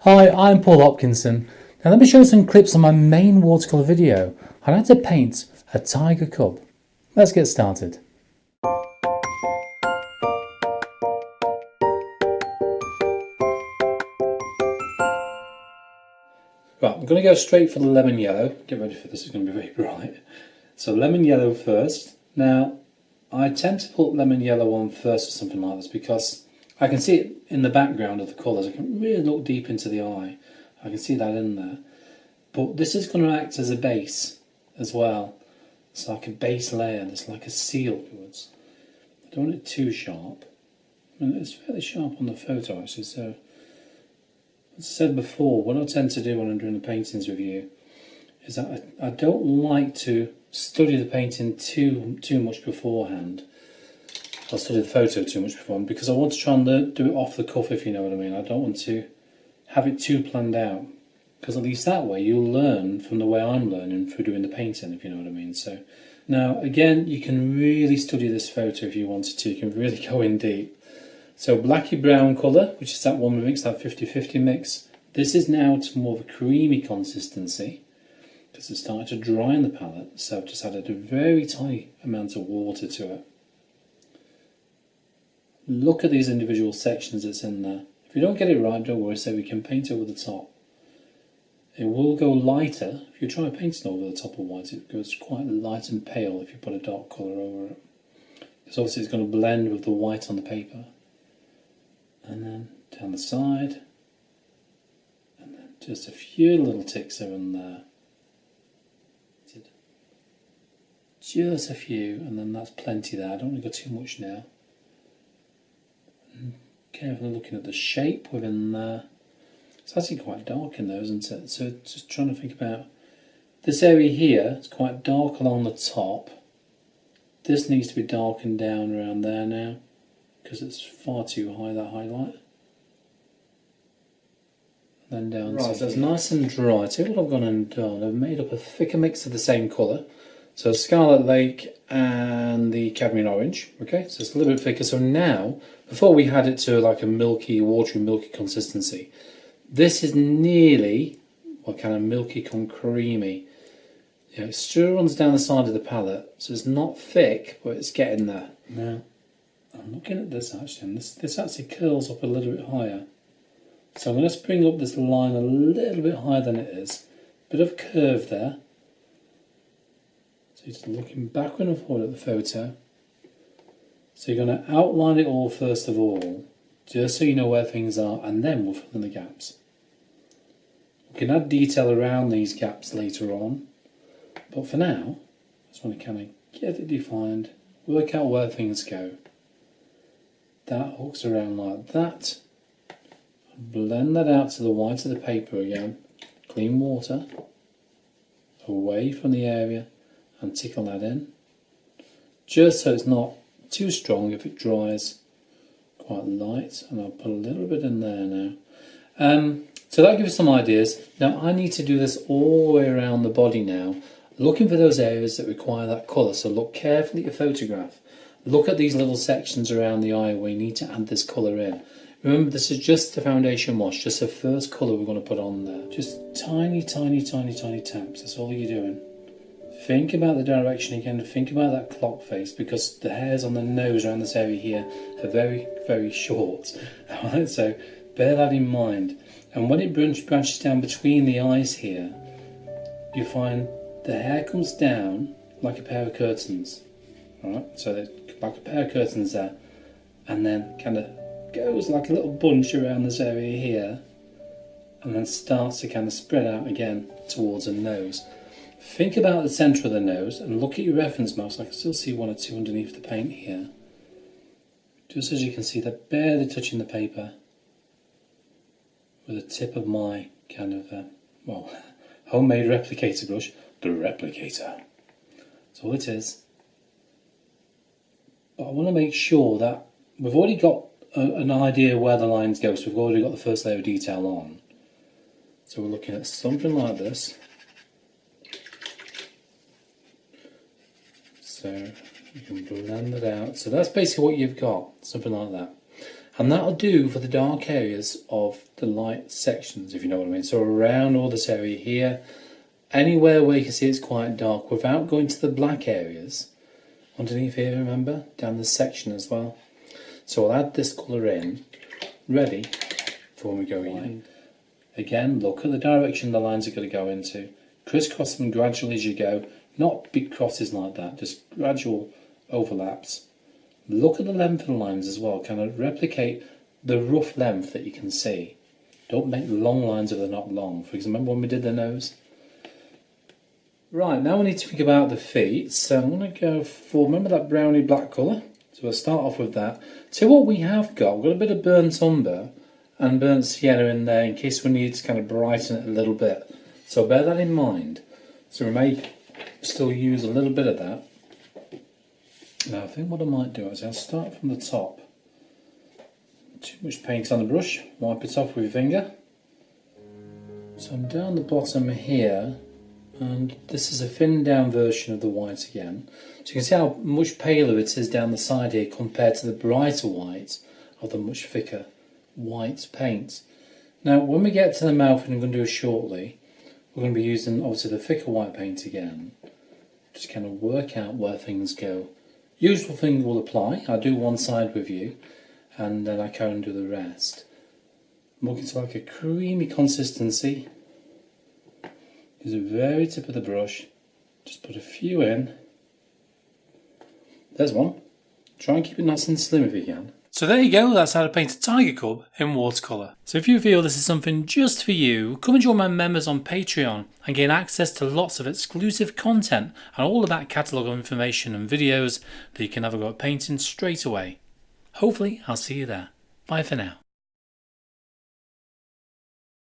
Hi, I'm Paul Hopkinson. Now let me show you some clips on my main watercolour video on how to paint a tiger cub. Let's get started. Right, I'm going to go straight for the lemon yellow. Get ready for this, it's going to be very bright. So lemon yellow first. Now, I tend to put lemon yellow on first or something like this because I can see it in the background of the colours. I can really look deep into the eye. I can see that in there. But this is going to act as a base as well. It's like a base layer. It's like a seal. I don't want it too sharp. I mean, it's fairly sharp on the photo actually. So, as I said before, what I tend to do when I'm doing a paintings review is that I don't like to study the painting too much beforehand. I'll study the photo too much beforehand because I want to try and do it off the cuff, if you know what I mean. I don't want to have it too planned out, because at least that way you'll learn from the way I'm learning through doing the painting, if you know what I mean. So now again, you can really study this photo if you wanted to. You can really go in deep. So blacky brown colour, which is that one we mixed, that 50-50 mix. This is now to more of a creamy consistency because it's starting to dry in the palette. So I've just added a very tiny amount of water to it. Look at these individual sections that's in there. If you don't get it right, don't worry, so we can paint over the top. It will go lighter. If you try painting over the top of white, it goes quite light and pale if you put a dark colour over it. Because obviously it's going to blend with the white on the paper. And then down the side. And then just a few little ticks here and there. Just a few, and then that's plenty there. I don't want to go too much now. Carefully looking at the shape within there. It's actually quite dark in there, isn't it? So just trying to think about this area here. It's quite dark along the top. This needs to be darkened down around there now because it's far too high, that highlight. And then down. Right, so it's nice and dry. See what I've gone and done? I've made up a thicker mix of the same colour. So Scarlet Lake and the Cadmium Orange, okay, so it's a little bit thicker. So now, before we had it to like a milky, watery, milky consistency, this is nearly, what kind of milky con creamy. You know, it still runs down the side of the palette, so it's not thick, but it's getting there. Now, I'm looking at this actually, and this actually curls up a little bit higher. So I'm going to bring up this line a little bit higher than it is. Bit of curve there. Just looking backward and forward at the photo. So you're going to outline it all first of all, just so you know where things are, and then we'll fill in the gaps. We can add detail around these gaps later on, but for now, I just want to kind of get it defined, work out where things go. That hooks around like that. Blend that out to the white of the paper again. Clean water, away from the area, and tickle that in, just so it's not too strong if it dries. Quite light, and I'll put a little bit in there now. So that gives you some ideas. Now I need to do this all the way around the body now, looking for those areas that require that colour. So look carefully at your photograph. Look at these little sections around the eye where you need to add this colour in. Remember, this is just the foundation wash, just the first colour we're going to put on there. Just tiny, tiny, tiny, tiny taps, that's all you're doing. Think about the direction again, think about that clock face, because the hairs on the nose around this area here are very, very short. Alright, so bear that in mind. And when it branches down between the eyes here, you find the hair comes down like a pair of curtains. Alright, so there's like a pair of curtains there, and then kind of goes like a little bunch around this area here, and then starts to kind of spread out again towards the nose. Think about the centre of the nose and look at your reference marks. I can still see one or two underneath the paint here. Just as you can see, they're barely touching the paper with the tip of my kind of, well, homemade replicator brush, the replicator. That's all it is. But I want to make sure that we've already got an idea where the lines go, so we've already got the first layer of detail on. So we're looking at something like this. So you can blend it out. So that's basically what you've got, something like that. And that'll do for the dark areas of the light sections, if you know what I mean. So around all this area here, anywhere where you can see it's quite dark, without going to the black areas. Underneath here, remember? Down this section as well. So I'll add this colour in, ready for when we go in. Again, look at the direction the lines are going to go into. Crisscross them gradually as you go. Not big crosses like that, just gradual overlaps. Look at the length of the lines as well, kind of replicate the rough length that you can see. Don't make long lines if they're not long. For example, remember when we did the nose? Right, now we need to think about the feet. So I'm going to go for, remember that browny black colour? So we'll start off with that. So what we have got, we've got a bit of burnt umber and burnt sienna in there in case we need to kind of brighten it a little bit. So bear that in mind. So we may still use a little bit of that. Now I think what I might do is I'll start from the top. Too much paint on the brush, wipe it off with your finger. So I'm down the bottom here, and this is a thinned down version of the white again. So you can see how much paler it is down the side here compared to the brighter white of the much thicker white paint. Now when we get to the mouth, and I'm going to do it shortly, we're going to be using obviously the thicker white paint again. Just kind of work out where things go. Usual thing will apply. I do one side with you, and then I carry on do the rest. I'm looking to like a creamy consistency. Use the very tip of the brush. Just put a few in. There's one. Try and keep it nice and slim if you can. So there you go, that's how to paint a tiger cub in watercolour. So if you feel this is something just for you, come and join my members on Patreon and gain access to lots of exclusive content and all of that catalogue of information and videos that you can have a go at painting straight away. Hopefully I'll see you there. Bye for now.